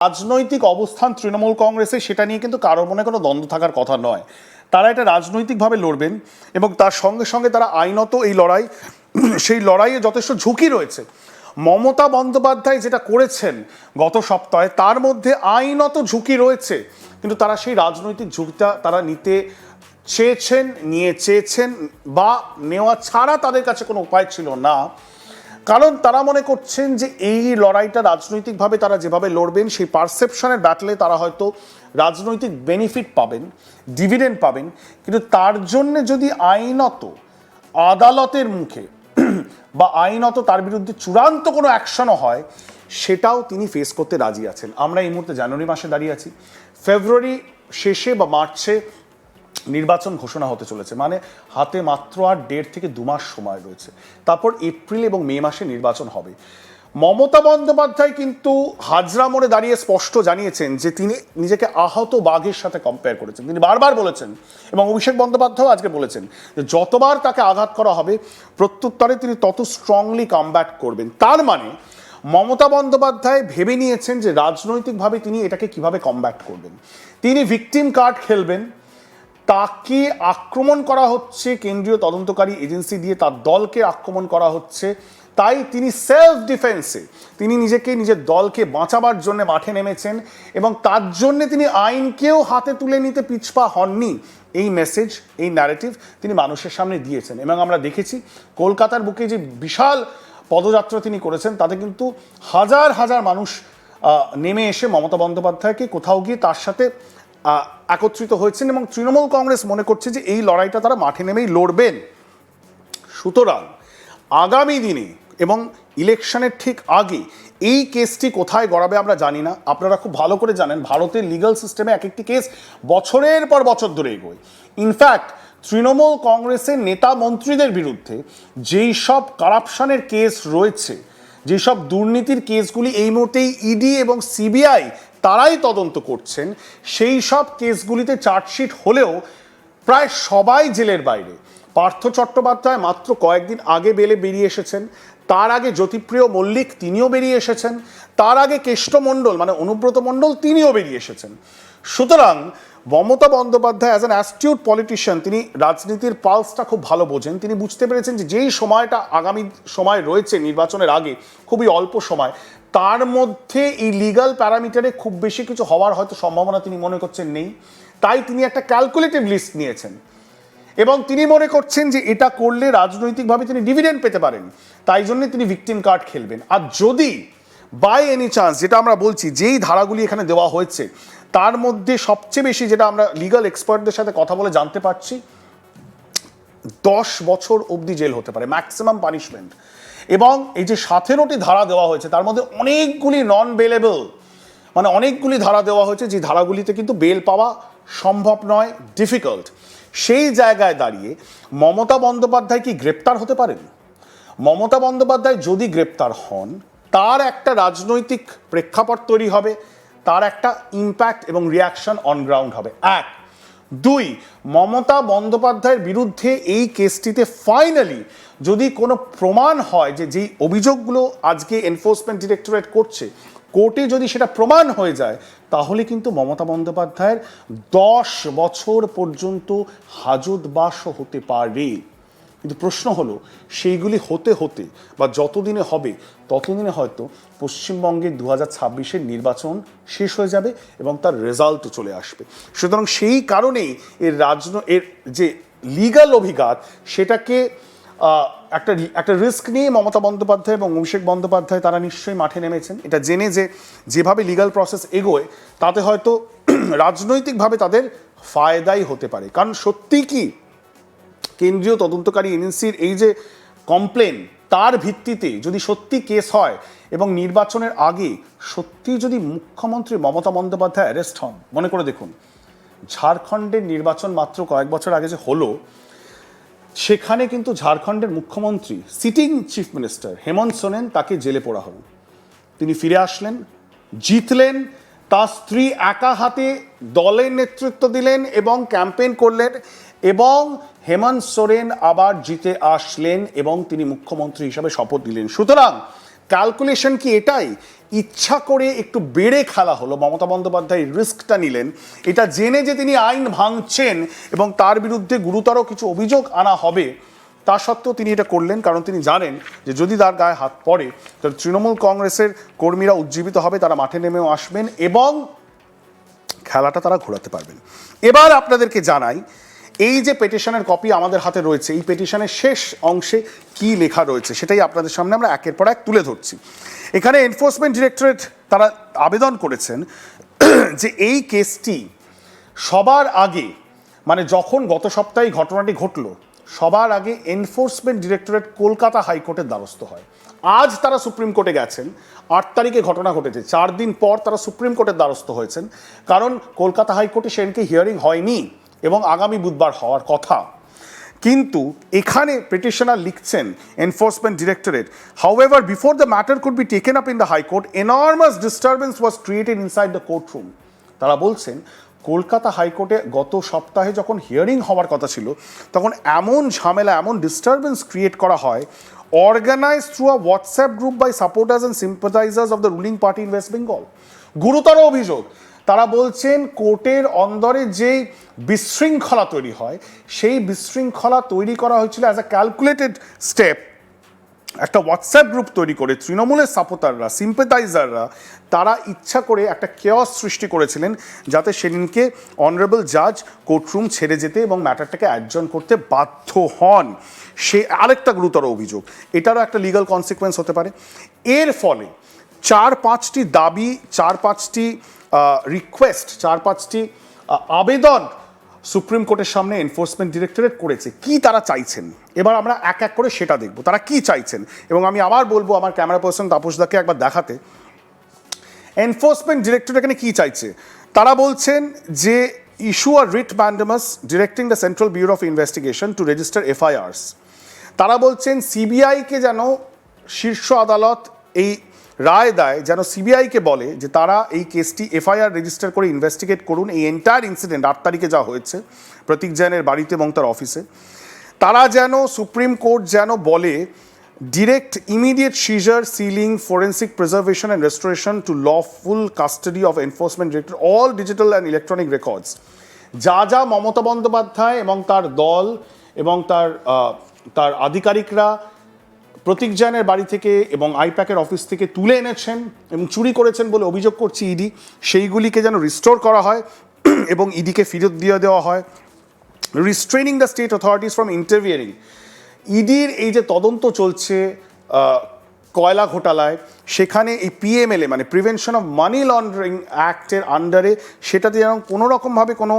রাজনৈতিক অবস্থান তৃণমূল কংগ্রেসে সেটা নিয়ে কিন্তু কারোর মনে কোনো দ্বন্দ্ব থাকার কথা নয়। তারা এটা রাজনৈতিকভাবে লড়বেন এবং তার সঙ্গে সঙ্গে তারা আইনত এই লড়াই, সেই লড়াইয়ে যথেষ্ট ঝুঁকি রয়েছে। মমতা বন্দ্যোপাধ্যায় যেটা করেছেন গত সপ্তাহে, তার মধ্যে আইনত ঝুঁকি রয়েছে, কিন্তু তারা সেই রাজনৈতিক ঝুঁকিটা তারা নিতে চেয়েছেন বা নেওয়া ছাড়া তাদের কাছে কোনো উপায় ছিল না। কারণ তারা মনে করছেন যে এই লড়াইটা রাজনৈতিকভাবে তারা যেভাবে লড়বেন, সেই পারসেপশনের ব্যাটলে তারা হয়তো রাজনৈতিক বেনিফিট পাবেন, ডিভিডেন্ড পাবেন, কিন্তু তার জন্য যদি আইনত আদালতের মুখে বা আইনত তার বিরুদ্ধে চূড়ান্ত কোনো অ্যাকশনও হয়, সেটাও তিনি ফেস করতে রাজি আছেন। আমরা এই মুহূর্তে জানুয়ারি মাসে দাঁড়িয়ে আছি, ফেব্রুয়ারি শেষে বা মার্চে নির্বাচন ঘোষণা হতে চলেছে, মানে হাতে মাত্র আর 1.5 থেকে 2 মাস সময় রয়েছে। তারপর এপ্রিল এবং মে মাসে নির্বাচন হবে। মমতা বন্দ্যোপাধ্যায় কিন্তু হাজরা মোড়ে দাঁড়িয়ে স্পষ্ট জানিয়েছেন যে তিনি নিজেকে আহত বাঘের সাথে কম্পেয়ার করেছেন। তিনি বারবার বলেছেন, এবং অভিষেক বন্দ্যোপাধ্যায়ও আজকে বলেছেন, যে যতবার তাকে আঘাত করা হবে প্রত্যুত্তরে তিনি তত স্ট্রংলি কামব্যাক করবেন। তার মানে মমতা বন্দ্যোপাধ্যায় ভেবে নিয়েছেন যে রাজনৈতিকভাবে তিনি এটাকে কিভাবে কমব্যাক করবেন। তিনি ভিকটিম কার্ড খেলবেন। তাকে আক্রমণ করা হচ্ছে কেন্দ্রীয় তদন্তকারী এজেন্সি দিয়ে, তার দলকে আক্রমণ করা হচ্ছে, তাই তিনি সেলফ ডিফেন্সে তিনি নিজের দলকে বাঁচাবার জন্য মাঠে নেমেছেন, এবং তার জন্য তিনি আইনকেও হাতে তুলে নিতে পিছপা হননি। এই মেসেজ, এই ন্যারেটিভ তিনি মানুষের সামনে দিয়েছেন। এবং আমরা দেখেছি কলকাতার বুকে যে বিশাল পদযাত্রা তিনি করেছেন, তাতে কিন্তু হাজার হাজার মানুষ নেমে এসে মমতা বন্দ্যোপাধ্যায়কে কোথাও গিয়ে তার সাথে একত্রিত হয়েছেন, এবং তৃণমূল কংগ্রেস মনে করছে যে এই লড়াইটা তারা মাঠে নেমেই লড়বেন। সুতরাং আগামী দিনে এবং ইলেকশনের ঠিক আগে এই কেসটি কোথায় গড়াবে আমরা জানি না। আপনারা খুব ভালো করে জানেন ভারতের লিগাল সিস্টেমে এক একটি কেস বছরের পর বছর ধরে এগোয়। ইনফ্যাক্ট তৃণমূল কংগ্রেসের নেতা মন্ত্রীদের বিরুদ্ধে যেই সব কারাপশনের কেস রয়েছে, যেসব দুর্নীতির কেসগুলি এই মুহূর্তেই ইডি এবং সিবিআই তারাই তদন্ত করছেন, সেই সব কেসগুলিতে চার্জশিট হলেও প্রায় সবাই জেলের বাইরে। পার্থ চট্টোপাধ্যায় মাত্র কয়েকদিন আগে বেলে বেরিয়ে এসেছেন, তার আগে জ্যোতিপ্রিয় মল্লিক তিনিও বেরিয়ে এসেছেন, তার আগে কেষ্ট মণ্ডল মানে অনুব্রত মণ্ডল তিনিও বেরিয়ে এসেছেন। সুতরাং Mamata Bandyopadhyay as an astute politician, তিনি রাজনীতির পালসটা খুব ভালো বোঝেন। তিনি বুঝতে পেরেছেন যে যেই সময়টা আগামী সময় রয়েছে নির্বাচনের আগে, খুবই অল্প সময়, তার মধ্যে এই লিগাল প্যারামিটারে খুব বেশি কিছু হওয়ার হয়তো সম্ভাবনা তিনি মনে করছেন নেই। তাই তিনি একটা ক্যালকুলেটিভ লিস্ট নিয়েছেন, এবং তিনি মনে করছেন যে এটা করলে রাজনৈতিকভাবে তিনি ডিভিডেন্ড পেতে পারেন। তাই জন্য তিনি ভিকটিম কার্ড খেলবেন। আর যদি বাই এনি চান্স, যেটা আমরা বলছি, যেই ধারাগুলি এখানে দেওয়া হয়েছে তার মধ্যে সবচেয়ে বেশি, যেটা আমরা লিগাল এক্সপার্টদের সাথে কথা বলে জানতে পারছি, 10 বছর অবধি জেল হতে পারে ম্যাক্সিমাম পানিশমেন্ট। এবং এই যে 17টি ধারা দেওয়া হয়েছে তার মধ্যে অনেকগুলি নন বেলেবল, মানে অনেকগুলি ধারা দেওয়া হয়েছে যে ধারাগুলিতে কিন্তু বেল পাওয়া সম্ভব নয়, ডিফিকাল্ট। সেই জায়গায় দাঁড়িয়ে মমতা বন্দ্যোপাধ্যায় কি গ্রেপ্তার হতে পারেন? মমতা বন্দ্যোপাধ্যায় যদি গ্রেপ্তার হন, তার একটা রাজনৈতিক প্রেক্ষাপট তৈরি হবে, তার একটা ইম্প্যাক্ট এবং রিয়াকশন অন গ্রাউন্ড হবে। 1, 2, মমতা বন্দ্যোপাধ্যায়ের বিরুদ্ধে এই কেসটিতে ফাইনালি যদি কোনো প্রমাণ হয় যে যেই অভিযোগগুলো আজকে এনফোর্সমেন্ট ডিরেক্টরেট করছে, কোর্টে যদি সেটা প্রমাণ হয়ে যায়, তাহলে কিন্তু মমতা বন্দ্যোপাধ্যায়ের 10 বছর পর্যন্ত হাজতবাসও হতে পারে। কিন্তু প্রশ্ন হলো, সেইগুলি হতে হতে বা যতদিনে হবে ততদিনে হয়তো পশ্চিমবঙ্গের 2026-এর নির্বাচন শেষ হয়ে যাবে এবং তার রেজাল্টও চলে আসবে। সুতরাং সেই কারণেই এর যে লিগাল অভিঘাত, সেটাকে একটা রিস্ক নিয়ে মমতা বন্দ্যোপাধ্যায় এবং অভিষেক বন্দ্যোপাধ্যায় তারা নিশ্চয়ই মাঠে নেমেছেন, এটা জেনে যে যেভাবে লিগাল প্রসেস এগোয় তাতে হয়তো রাজনৈতিকভাবে তাদের ফায়দাই হতে পারে। কারণ সত্যিই কি কেন্দ্রীয় তদন্তকারী এজেন্সির এই যে কমপ্লেন, তার ভিত্তিতে যদি সত্যি কেস হয় এবং নির্বাচনের আগে সত্যি যদি মুখ্যমন্ত্রী মমতা বন্দ্যোপাধ্যায় অ্যারেস্ট হন, মনে করে দেখুন ঝাড়খণ্ডের নির্বাচন মাত্র কয়েক বছর আগে যে হলো, সেখানে কিন্তু ঝাড়খণ্ডের মুখ্যমন্ত্রী sitting chief minister Hemant Soren, তাকে জেলে পোড়া হলো। তিনি ফিরে আসলেন, জিতলেন, তার স্ত্রী একা হাতে দলের নেতৃত্ব দিলেন এবং ক্যাম্পেইন করলেন, এবং হেমন্ত সোরেন আবার জিতে আসলেন এবং তিনি মুখ্যমন্ত্রী হিসাবে শপথ নিলেন। সুতরাং ক্যালকুলেশন কি এটাই? ইচ্ছা করে একটু বেড়ে খেলা হলো। মমতা বন্দ্যোপাধ্যায় রিস্কটা নিলেন, এটা জেনে যে তিনি আইন ভাঙছেন এবং তার বিরুদ্ধে গুরুতর কিছু অভিযোগ আনা হবে, তা সত্ত্বেও তিনি এটা করলেন, কারণ তিনি জানেন যে যদি তার গায়ে হাত পড়ে তাহলে তৃণমূল কংগ্রেসের কর্মীরা উজ্জীবিত হবে, তারা মাঠে নেমেও আসবেন এবং খেলাটা তারা ঘোরাতে পারবেন। এবার আপনাদেরকে জানাই, এই যে পেটিশনের কপি আমাদের হাতে রয়েছে, এই পেটিশনের শেষ অংশে কি লেখা রয়েছে সেটাই আপনাদের সামনে আমরা একের পর এক তুলে ধরছি। এখানে এনফোর্সমেন্ট ডিরেক্টরেট তারা আবেদন করেছেন যে এই কেসটি সবার আগে, মানে যখন গত সপ্তাহে ঘটনাটি ঘটল, সবার আগে এনফোর্সমেন্ট ডিরেক্টরেট কলকাতা হাইকোর্টের দ্বারস্থ হয়। আজ তারা সুপ্রিম কোর্টে গেছেন, 8 তারিখে ঘটনা ঘটেছে, 4 দিন পর তারা সুপ্রিম কোর্টের দ্বারস্থ হয়েছেন, কারণ কলকাতা হাইকোর্টে সেদিনকে হিয়ারিং হয়নি এবং আগামী বুধবার হওয়ার কথা। কিন্তু এখানে পিটিশনার লিখছেন enforcement directorate, however before the matter could be taken up in the high court, enormous disturbance was created inside the court room. তারা বলছেন কলকাতা হাইকোর্টে গত সপ্তাহে যখন হিয়ারিং হওয়ার কথা ছিল, তখন এমন ঝামেলা, এমন ডিস্টারবেন্স ক্রিয়েট করা হয়, organise through a WhatsApp group by supporters and sympathisers of the ruling party in West Bengal. গুরুতর অভিযোগ। তারা বলছেন কোর্টের অন্দরে যেই বিশৃঙ্খলা তৈরি হয়, সেই বিশৃঙ্খলা তৈরি করা হয়েছিল অ্যাজ আ ক্যালকুলেটেড স্টেপ। একটা হোয়াটসঅ্যাপ গ্রুপ তৈরি করে তৃণমূলের সাপোর্টাররা, সিম্পেথাইজাররা, তারা ইচ্ছা করে একটা কেওয়াস সৃষ্টি করেছিলেন যাতে সেদিনকে অনারেবল জাজ কোর্টরুম ছেড়ে যেতে এবং ম্যাটারটাকে অ্যাডজন করতে বাধ্য হন। সে আরেকটা গুরুতর অভিযোগ, এটারও একটা লিগাল কনসিকুয়েন্স হতে পারে। এর ফলে 4-5টি দাবি, 4-5টি রিকোয়েস্ট, 4-5টি আবেদন সুপ্রিম কোর্টের সামনে এনফোর্সমেন্ট ডিরেক্টরেট করেছে। কি তারা চাইছেন এবার আমরা এক এক করে সেটা দেখব, তারা কি চাইছেন। এবং আমি আবার বলবো আমার ক্যামেরা পার্সন তাপসদাকে একবার দেখাতে, এনফোর্সমেন্ট ডিরেক্টরেট এখানে কি চাইছে। তারা বলছেন যে ইস্যু আর writ mandamus directing the Central Bureau of Investigation to register FIRs. তারা বলছেন সিবিআইকে যেন শীর্ষ আদালত এই রায় দেয়, যেন সিবিআইকে বলে যে তারা এই কেসটি এফআইআর রেজিস্টার করে ইনভেস্টিগেট করুন। এই এন্টায়ার ইনসিডেন্ট 8 তারিখে যা হয়েছে প্রতীক জৈনের বাড়িতে এবং তার অফিসে, তারা যেন সুপ্রিম কোর্ট যেন বলে direct immediate seizure, sealing, forensic preservation and restoration to lawful custody of enforcement director all digital and electronic records. যা যা মমতা বন্দ্যোপাধ্যায় এবং তার দল এবং তার আধিকারিকরা প্রতীক জৈনের বাড়ি থেকে এবং আইপ্যাকের অফিস থেকে তুলে এনেছেন এবং চুরি করেছেন বলে অভিযোগ করছে ইডি, সেইগুলিকে যেন রিস্টোর করা হয় এবং ইডিকে ফেরত দিয়ে দেওয়া হয়। রিস্ট্রেনিং দ্য স্টেট অথরিটিস ফ্রম ইন্টারভিয়ারিং। ইডির এই যে তদন্ত চলছে কয়লা ঘোটালায়, সেখানে এই পিএমএলএ মানে প্রিভেনশন অফ মানি লন্ডারিং অ্যাক্টের আন্ডারে, সেটাতে যেন কোনো রকমভাবে কোনো